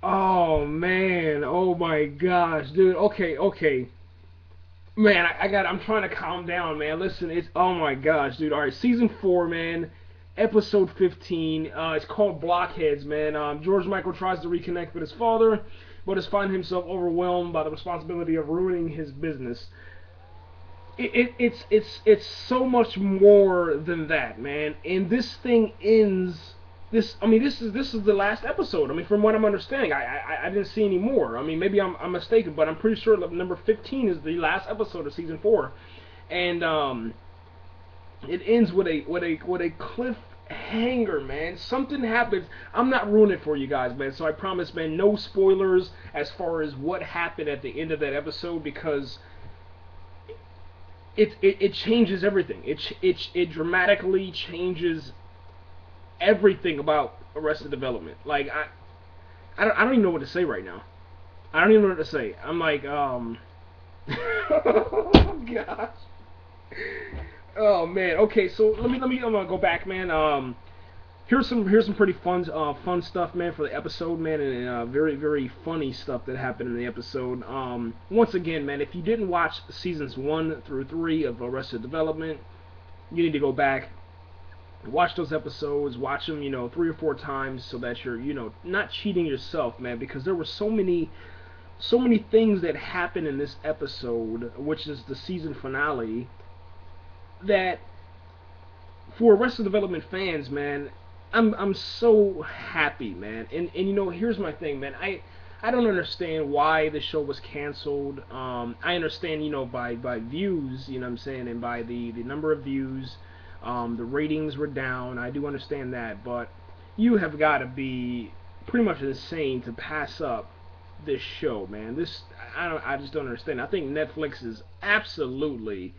Oh man, oh my gosh, dude. Okay, okay, man. I'm trying to calm down, man. Listen, it's oh my gosh, dude. All right, season four, man. Episode 15. It's called Blockheads, man. George Michael tries to reconnect with his father, but has found himself overwhelmed by the responsibility of ruining his business. It's so much more than that, man. And this thing ends. This is the last episode. I mean, from what I'm understanding, I didn't see any more. I mean, maybe I'm mistaken, but I'm pretty sure that number 15 is the last episode of season four, and it ends with a cliffhanger, man. Something happens. I'm not ruining it for you guys, man. So I promise, man, no spoilers as far as what happened at the end of that episode because it changes everything. It dramatically changes everything about Arrested Development. Like I don't even know what to say right now. I don't even know what to say. I'm like oh gosh. Oh man. Okay, so let me I'm gonna go back, man. Here's some pretty fun stuff, man, for the episode, man, and very funny stuff that happened in the episode. Once again, man, if you didn't watch seasons 1 through 3 of Arrested Development, you need to go back, watch those episodes, watch them, 3 or 4 times, so that you're, not cheating yourself, man, because there were so many things that happened in this episode, which is the season finale, that for Arrested Development fans, man, I'm so happy, man. And here's my thing, man. I don't understand why the show was canceled. I understand, by views, what I'm saying, and by the number of views, the ratings were down. I do understand that, but you have got to be pretty much insane to pass up this show, man. I just don't understand. I think Netflix is absolutely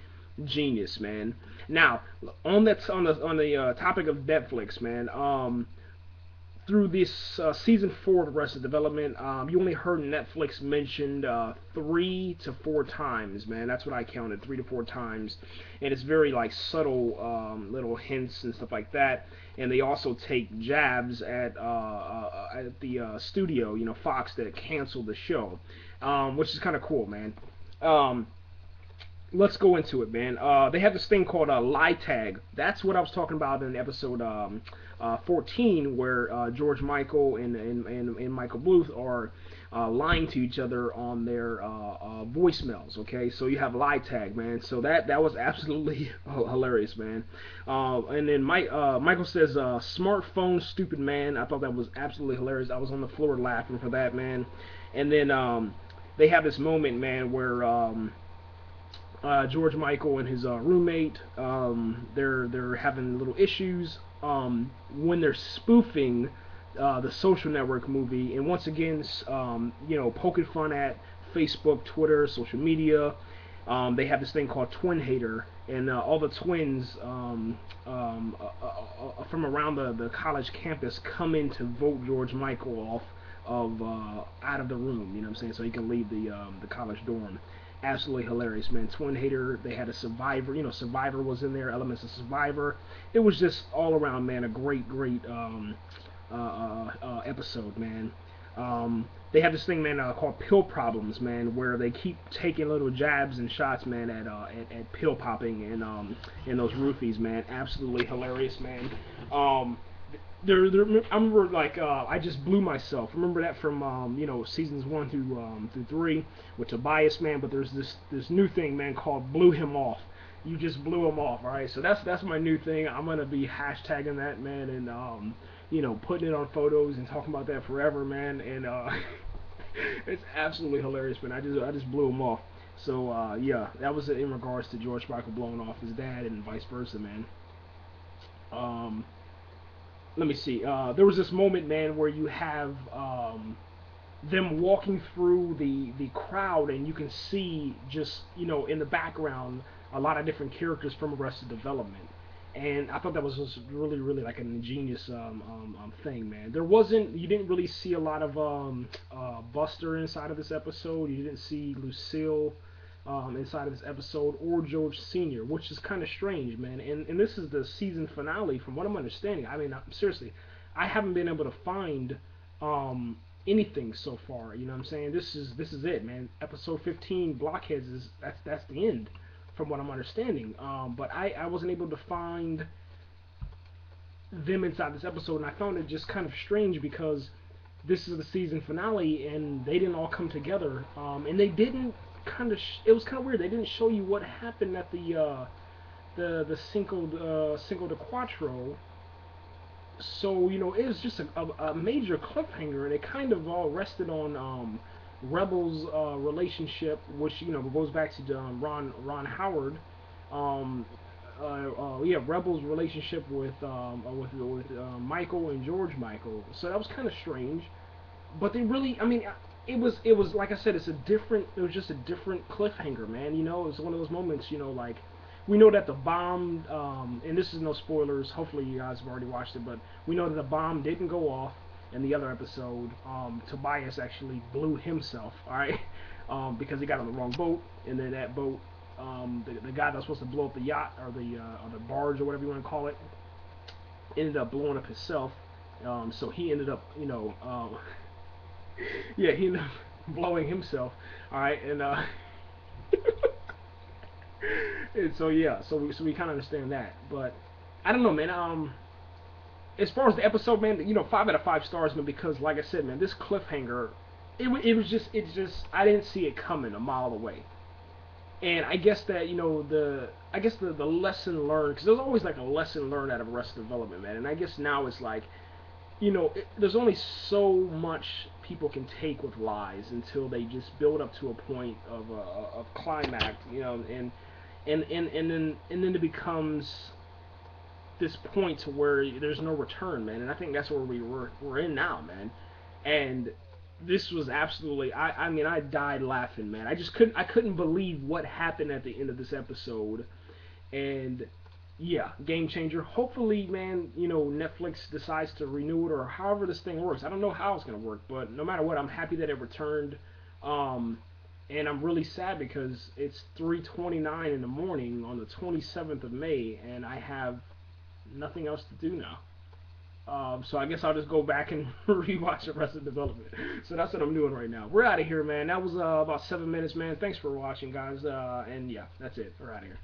genius, man. Now, on the topic of Netflix, man. Through this season 4 of Arrested Development, you only heard Netflix mentioned 3 to 4 times, man. That's what I counted, 3 to 4 times, and it's very like subtle little hints and stuff like that. And they also take jabs at the studio, Fox, that canceled the show, which is kind of cool, man. Um, let's go into it, man. They have this thing called a lie tag. That's what I was talking about in episode 14, where George Michael and Michael Bluth are lying to each other on their voicemails. Okay, so you have lie tag, man. So that was absolutely hilarious, man. And then Michael says, "Smartphone, stupid man." I thought that was absolutely hilarious. I was on the floor laughing for that, man. And then they have this moment, man, where George Michael and his roommate, they're having little issues when they're spoofing the Social Network movie, and once again, poking fun at Facebook, Twitter, social media. They have this thing called Twin Hater, and all the twins from around the college campus come in to vote George Michael off of out of the room. You know what I'm saying? So he can leave the college dorm. Absolutely hilarious, man. Twin Hater. They had a Survivor. Survivor was in there. Elements of Survivor. It was just all around, man. A great episode, man. They have this thing, man, called pill problems, man, where they keep taking little jabs and shots, man, at pill popping and those roofies, man. Absolutely hilarious, man. I remember, like, I just blew myself. Remember that from seasons 1 through 3 with Tobias, man. But there's this new thing, man, called blew him off. You just blew him off, all right? So that's my new thing. I'm gonna be hashtagging that, man, and putting it on photos and talking about that forever, man. And it's absolutely hilarious, man. I just blew him off. So yeah, that was in regards to George Michael blowing off his dad and vice versa, man. Um, Let me see. There was this moment, man, where you have them walking through the crowd, and you can see just in the background a lot of different characters from Arrested Development. And I thought that was just really like an ingenious thing, man. You didn't really see a lot of Buster inside of this episode. You didn't see Lucille inside of this episode, or George Sr., which is kind of strange, man. And this is the season finale, from what I'm understanding. I mean, seriously, I haven't been able to find anything so far. You know what I'm saying? This is it, man. Episode 15, Blockheads is that's the end, from what I'm understanding. But I wasn't able to find them inside this episode, and I found it just kind of strange because this is the season finale, and they didn't all come together, and they didn't kind of. It was kind of weird. They didn't show you what happened at the Cinco de Quattro. So it was just a major cliffhanger, and it kind of all rested on Rebel's relationship, which goes back to Ron Howard. Um, yeah, Rebel's relationship with Michael and George Michael. So that was kind of strange, but they really, I mean, it was like I said, it was just a different cliffhanger, man. It was one of those moments, like we know that the bomb, and this is no spoilers. Hopefully you guys have already watched it, but we know that the bomb didn't go off in the other episode. Tobias actually blew himself, all right, because he got on the wrong boat, and then that boat, the guy that was supposed to blow up the yacht or the barge or whatever you want to call it, ended up blowing up himself. So he ended up, yeah, he ended up blowing himself. All right, and and so yeah, so we kind of understand that, but I don't know, man. As far as the episode, man, 5 out of 5 stars, man, because like I said, man, this cliffhanger, it's just I didn't see it coming a mile away. And I guess that the lesson learned, because there's always like a lesson learned out of Arrested Development, man. And I guess now it's like, there's only so much people can take with lies until they just build up to a point of climax, and then it becomes this point to where there's no return, man. And I think that's where we're in now, man. And this was absolutely, I mean, I died laughing, man. I couldn't believe what happened at the end of this episode. And yeah, game changer. Hopefully, man, Netflix decides to renew it, or however this thing works. I don't know how it's gonna work, but no matter what, I'm happy that it returned. Um, and I'm really sad because it's 3:29 in the morning on the 27th of May, and I have nothing else to do now. So I guess I'll just go back and rewatch Arrested Development. So that's what I'm doing right now. We're out of here, man. That was about 7 minutes, man. Thanks for watching, guys. And yeah, that's it. We're out of here.